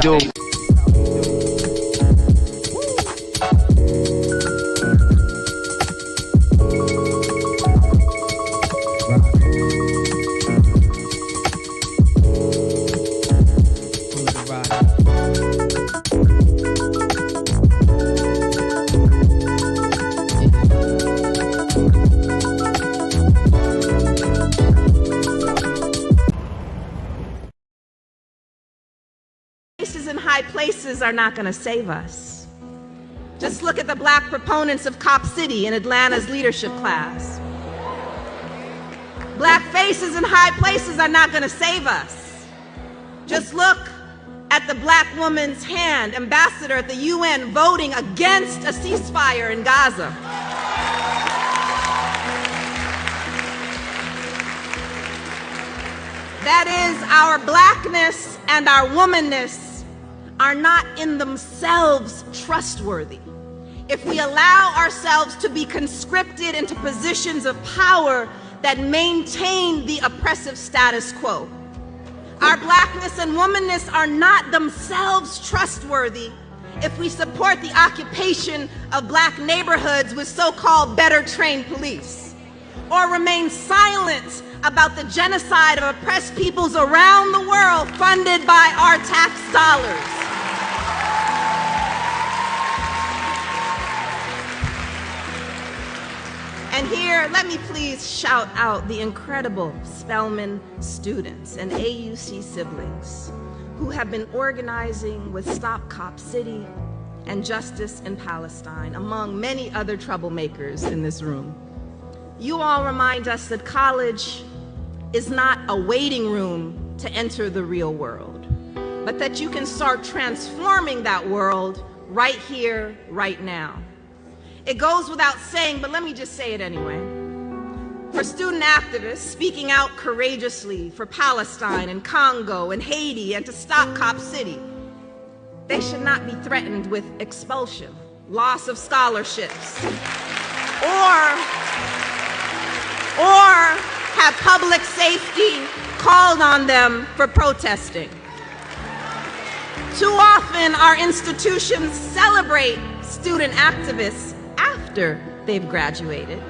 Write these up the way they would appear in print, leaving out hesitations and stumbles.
Do. Places in high places are not going to save us. Just look at the black proponents of Cop City in Atlanta's leadership class. Black faces in high places are not going to save us. Just look at the black woman's hand, ambassador at the UN, voting against a ceasefire in Gaza. That is, our blackness and our womanness are not in themselves trustworthy. If we allow ourselves to be conscripted into positions of power that maintain the oppressive status quo, our blackness and womanness are not themselves trustworthy if we support the occupation of black neighborhoods with so-called better trained police, or remain silent about the genocide of oppressed peoples around the world funded by our tax dollars. And here, let me please shout out the incredible Spelman students and AUC siblings who have been organizing with Stop Cop City and Justice in Palestine, among many other troublemakers in this room. You all remind us that college is not a waiting room to enter the real world, but that you can start transforming that world right here, right now. It goes without saying, but let me just say it anyway. For student activists speaking out courageously for Palestine and Congo and Haiti and to stop Cop City, they should not be threatened with expulsion, loss of scholarships, or have public safety called on them for protesting. Too often, our institutions celebrate student activists after they've graduated,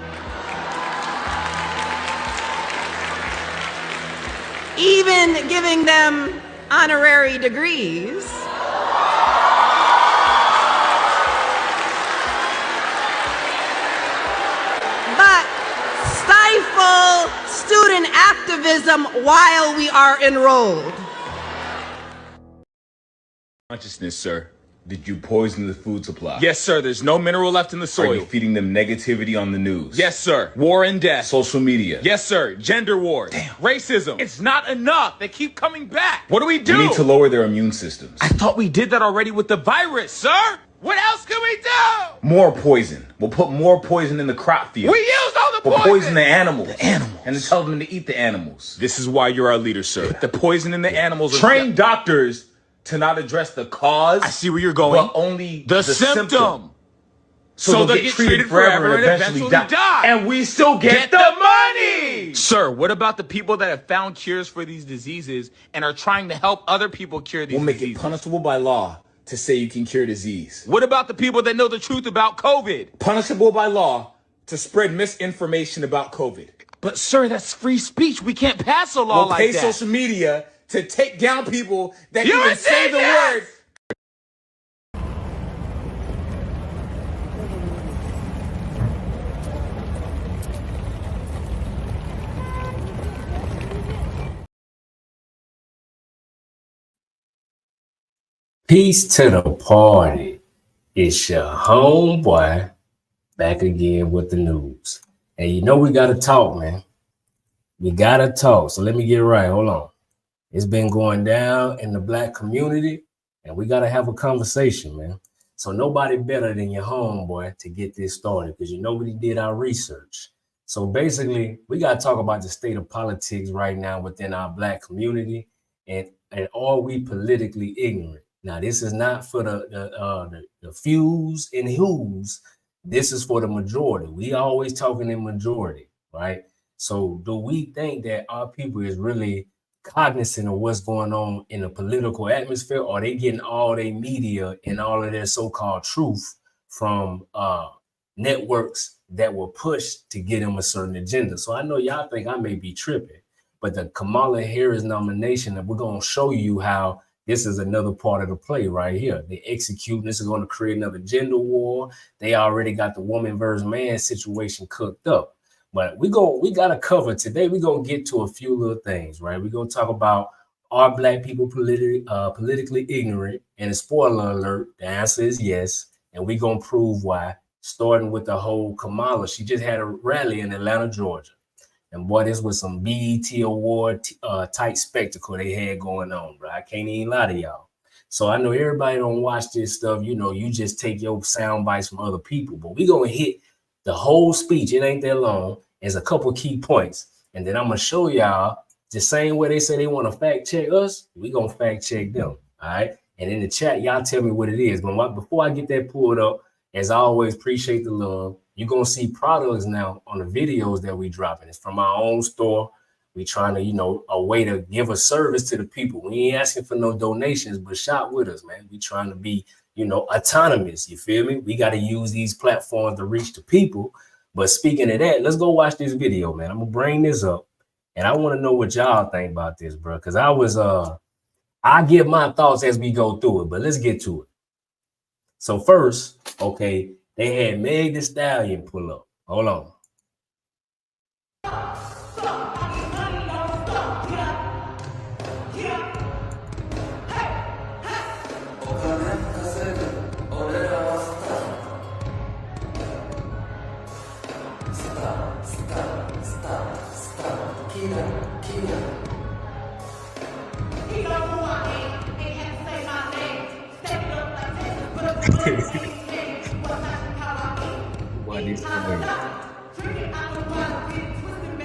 even giving them honorary degrees. But stifle student activism while we are enrolled. Consciousness, sir. Did you poison the food supply? Yes, sir. There's no mineral left in the soil. Are you feeding them negativity on the news? Yes, sir. War and death. Social media? Yes, sir. Gender wars. Damn. Racism. It's not enough. They keep coming back. What do we do? We need to lower their immune systems. I thought we did that already with the virus, sir. What else can we do? More poison. We'll put more poison in the crop field. We used all the We'll poison. poison the animals. And then tell them to eat the animals. This is why you're our leader, sir. Put the poison in the animals. Train doctors to not address the cause. I see where you're going. But only the symptom. So they'll get treated forever and eventually die. And we still get the money! Sir, what about the people that have found cures for these diseases and are trying to help other people cure these We'll make diseases? it punishable by law to say you can cure disease. What about the people that know the truth about COVID? Punishable by law to spread misinformation about COVID. But sir, that's free speech. We can't pass a law We'll like pay that. social media to take down people that You even say the ridiculous! word. Peace to the party. It's your homeboy back again with the news. And you know we gotta talk, man. We gotta talk. So let me get it right. Hold on. It's been going down in the Black community, and we gotta have a conversation, man. So nobody better than your homeboy to get this started, because you know we did our research. So basically, we gotta talk about the state of politics right now within our Black community, and are we politically ignorant? Now, this is not for the fews and who's. This is for the majority. We always talking in majority, right? So, do we think that our people is really cognizant of what's going on in the political atmosphere, or are they getting all their media and all of their so-called truth from networks that were pushed to get them a certain agenda? So I know y'all think I may be tripping, but the Kamala Harris nomination, and we're going to show you how this is another part of the play right here. They execute. This is going to create another gender war. They already got the woman versus man situation cooked up. But we got to cover today. We're going to get to a few little things, right? We're going to talk about, are Black people politically ignorant? And a spoiler alert, the answer is yes. And we're going to prove why, starting with the whole Kamala. She just had a rally in Atlanta, Georgia. And boy, this was some BET award type spectacle they had going on, bro. I can't even lie to y'all. So I know everybody don't watch this stuff. You know, you just take your sound bites from other people. But we're going to hit the whole speech. It ain't that long. There's a couple key points. And then I'm going to show y'all the same way they say they want to fact check us, we're going to fact check them. All right. And in the chat, y'all tell me what it is. But before I get that pulled up, as I always, appreciate the love. You're going to see products now on the videos that we dropping. It's from our own store. We trying to, you know, a way to give a service to the people. We ain't asking for no donations, but shop with us, man. We trying to be, you know, autonomous. You feel me? We got to use these platforms to reach the people. But speaking of that, let's go watch this video, man. I'm going to bring this up. And I want to know what y'all think about this, bro. Because I give my thoughts as we go through it. But let's get to it. So first, okay, they had Meg Thee Stallion pull up. Hold on.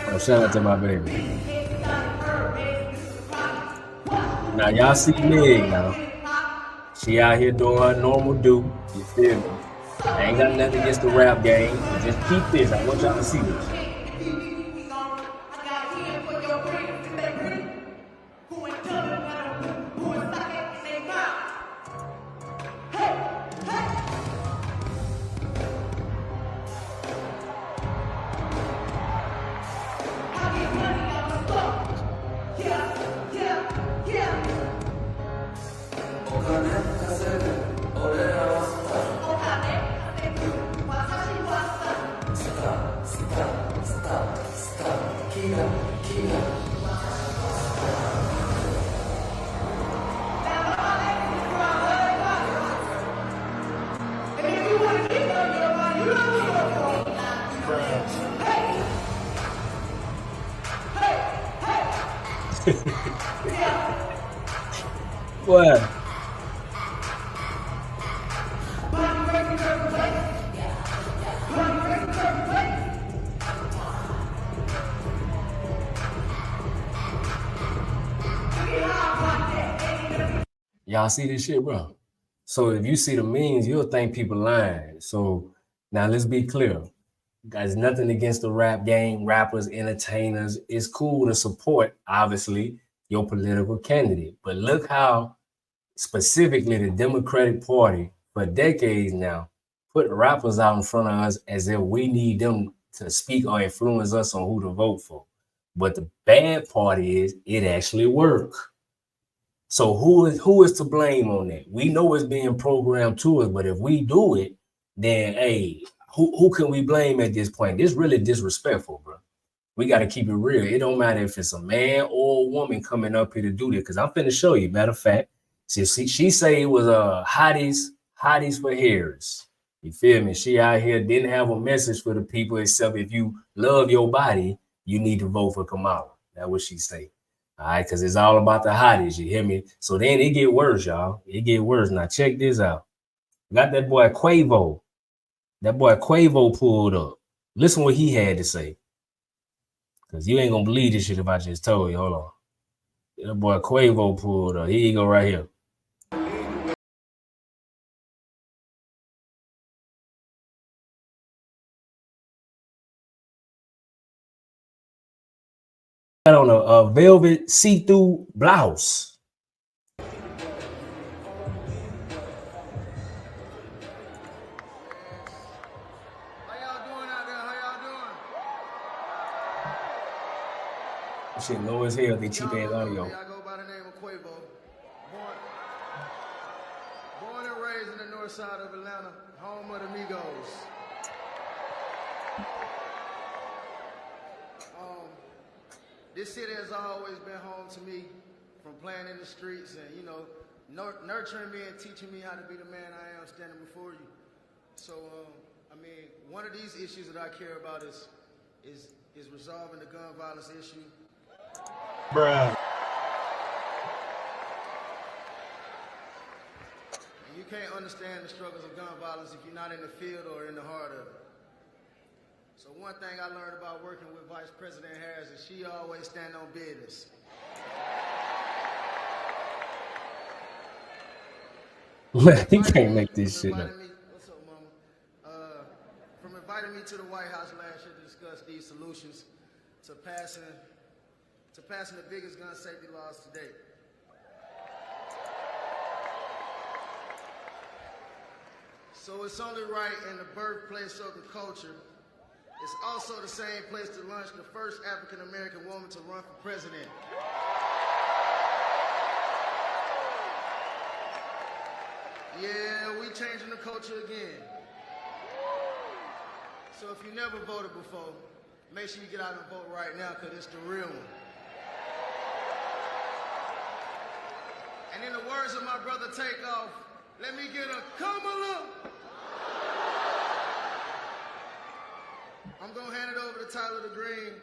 Oh, shout out to my baby. Now y'all see Meg now. She out here doing her normal do. You feel me? I ain't got nothing against the rap game. Just keep this. I want y'all to see this. What? Y'all see this shit, bro? So if you see the memes, you'll think people lying. So now let's be clear. Guys, nothing against the rap game, rappers, entertainers. It's cool to support, obviously, your political candidate. But look how specifically the Democratic Party for decades now put rappers out in front of us as if we need them to speak or influence us on who to vote for. But the bad part is it actually works. So who is to blame on that? We know it's being programmed to us, but if we do it, then hey, who can we blame at this point? This really disrespectful, bro. We got to keep it real. It don't matter if it's a man or a woman coming up here to do this, because I'm finna show you. Matter of fact, She say it was hotties for Harris. You feel me? She out here didn't have a message for the people except if you love your body, you need to vote for Kamala. That's what she say. All right, because it's all about the hotties. You hear me? So then it get worse, y'all. It get worse. Now check this out. Got that boy Quavo. That boy Quavo pulled up. Listen what he had to say. Because you ain't gonna believe this shit if I just told you. Hold on. That boy Quavo pulled up. Here you go right here. On a velvet see-through blouse. How y'all doing out there? How y'all doing? Shit low as hell. They cheap ass audio. I go by the name of Quavo. Born and raised in the north side of Atlanta, home of the Migos. This city has always been home to me, from playing in the streets and, you know, nurturing me and teaching me how to be the man I am standing before you. So, I mean, one of these issues that I care about is resolving the gun violence issue. Bruh. And you can't understand the struggles of gun violence if you're not in the field or in the heart of it. So one thing I learned about working with Vice President Harris is she always stand on business. He can't make this shit up. What's up, Mama? From inviting me to the White House last year to discuss these solutions to passing the biggest gun safety laws to date. So it's only right in the birthplace of the culture. It's also the same place to launch the first African-American woman to run for president. Yeah, we changing the culture again. So if you never voted before, make sure you get out and vote right now, because it's the real one. And in the words of my brother Takeoff, let me get a Kamala. I'm going to hand it over to Tyler Green.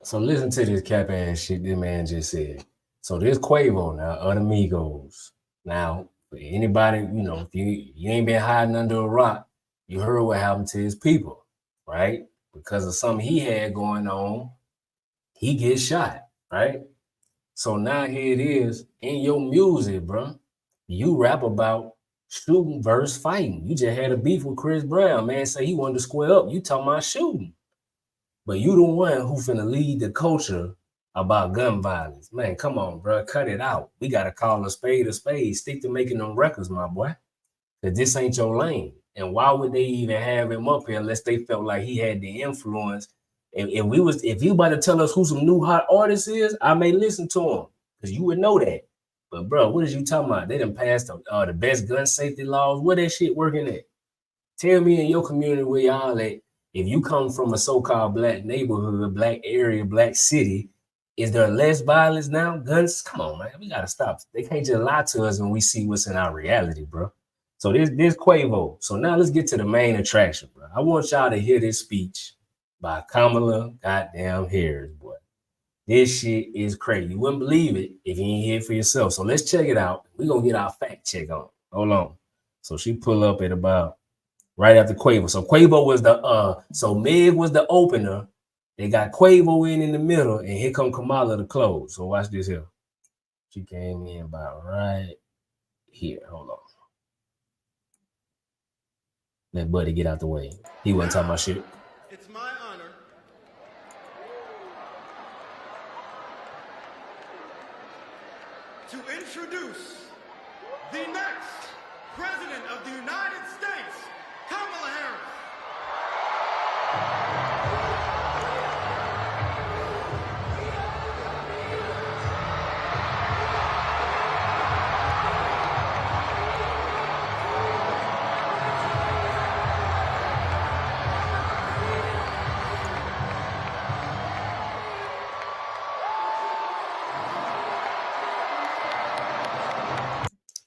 So listen to this cap ass shit this man just said. So this Quavo now, other Migos. Now, for anybody, you know, if you ain't been hiding under a rock, you heard what happened to his people, right? Because of something he had going on, he gets shot, right? So now here it is in your music, bro. You rap about shooting versus fighting. You just had a beef with Chris Brown, man. Say he wanted to square up. You talking about shooting. But you the one who finna lead the culture about gun violence. Man, come on, bro. Cut it out. We got to call a spade a spade. Stick to making them records, my boy. Because this ain't your lane. And why would they even have him up here unless they felt like he had the influence? If you about to tell us who some new hot artist is, I may listen to him. Because you would know that. But bro, what is you talking about? They done passed the best gun safety laws. Where that shit working at? Tell me in your community where y'all at. If you come from a so-called black neighborhood, black area, black city, is there less violence now? Guns? Come on, man. We gotta stop. They can't just lie to us when we see what's in our reality, bro. So this Quavo. So now let's get to the main attraction, bro. I want y'all to hear this speech by Kamala goddamn Harris, boy. This shit is crazy. You wouldn't believe it if you ain't hear it for yourself. So let's check it out. We're going to get our fact check on. Hold on. So she pull up at about right after Quavo. So Quavo was so Meg was the opener. They got Quavo in the middle, and here come Kamala to close. So watch this here. She came in about right here. Hold on. Let Buddy get out the way. He wasn't talking about shit. It's my honor to introduce the next President of the United States, Kamala Harris.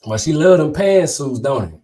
Well, she love them pantsuits, don't it?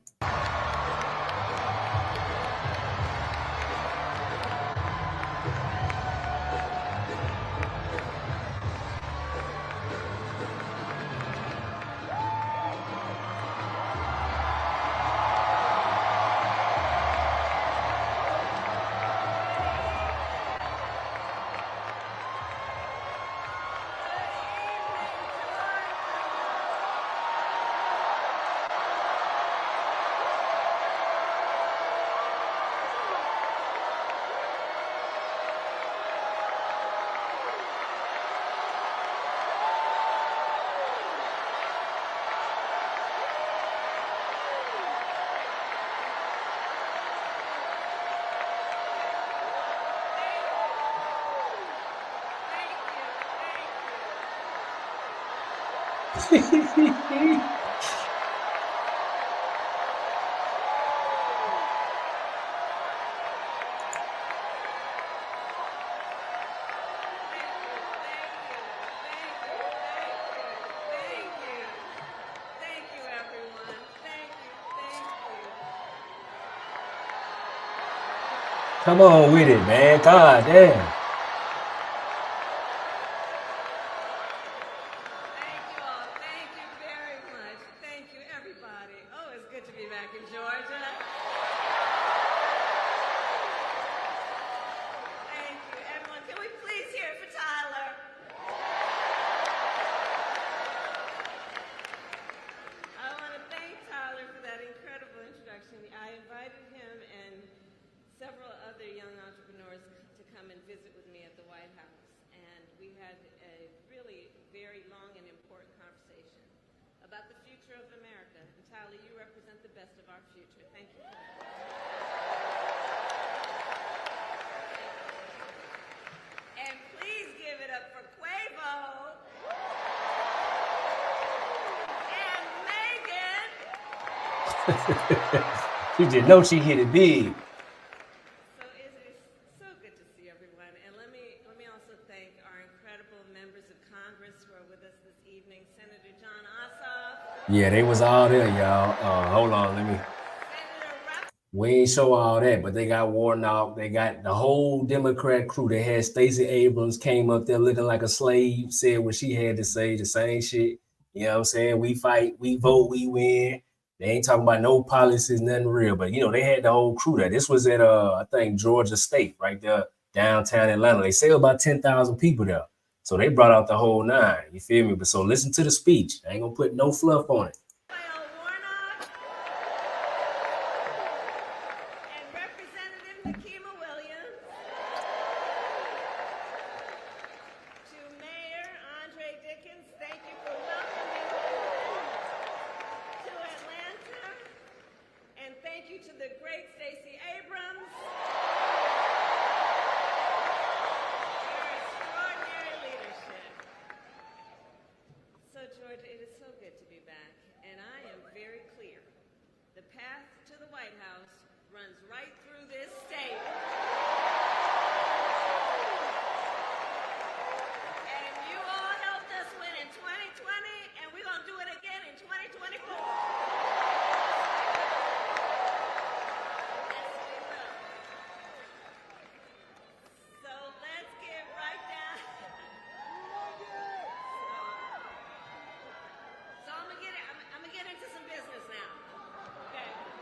Come on with it, man. God damn. She just know she hit it big. So it is so good to see everyone, and let me also thank our incredible members of Congress who are with us this evening. Senator John Ossoff. Yeah, they was all there, y'all. Hold on, let me. We ain't show all that, but they got Warnock. They got the whole Democrat crew. They had Stacey Abrams came up there looking like a slave, said what she had to say, the same shit. You know what I'm saying? We fight, we vote, we win. They ain't talking about no policies, nothing real. But, you know, they had the whole crew there. This was at, I think, Georgia State, right there, downtown Atlanta. They say about 10,000 people there. So they brought out the whole nine. You feel me? But so listen to the speech. I ain't going to put no fluff on it.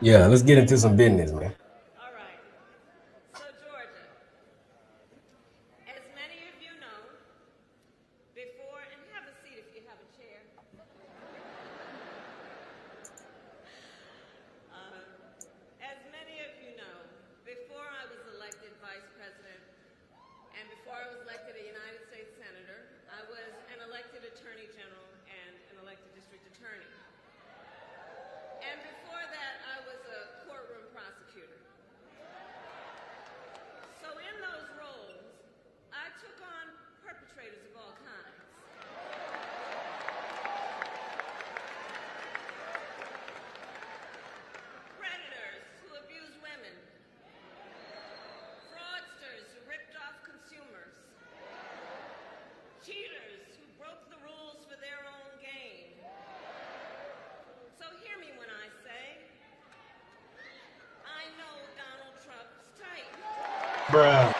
Yeah, let's get into some business, man. All right. So, Georgia, as many of you know, before, and have a seat if you have a chair. As many of you know, before I was elected vice president, and before I was elected a United States senator, I was an elected attorney general and an elected district attorney. And before that, I was a courtroom prosecutor. Bruh.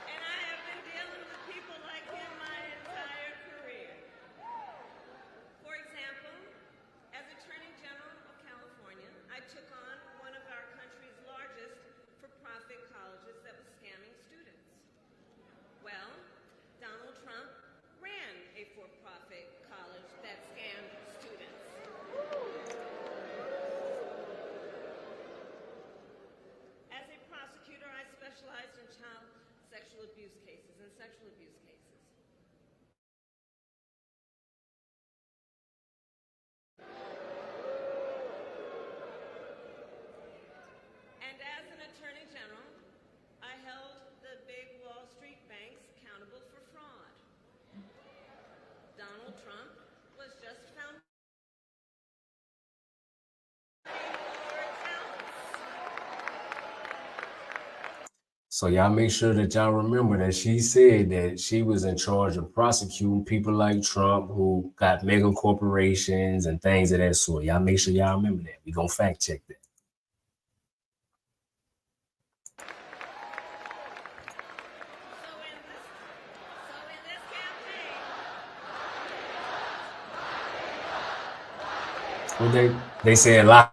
And I have been dealing with people like him my entire career. For example, as Attorney General of California, I took on one of our country's largest for-profit colleges that was scamming students. Well, Donald Trump ran a for-profit college that scammed students. As a prosecutor, I specialized in child sexual abuse cases and sexual abuse cases. And as an attorney general, I held the big Wall Street banks accountable for fraud. Donald Trump was just found for accountants. So y'all make sure that y'all remember that she said that she was in charge of prosecuting people like Trump who got mega corporations and things of that sort. Y'all make sure y'all remember that. We gonna fact check that. So in this campaign, What they said a lot.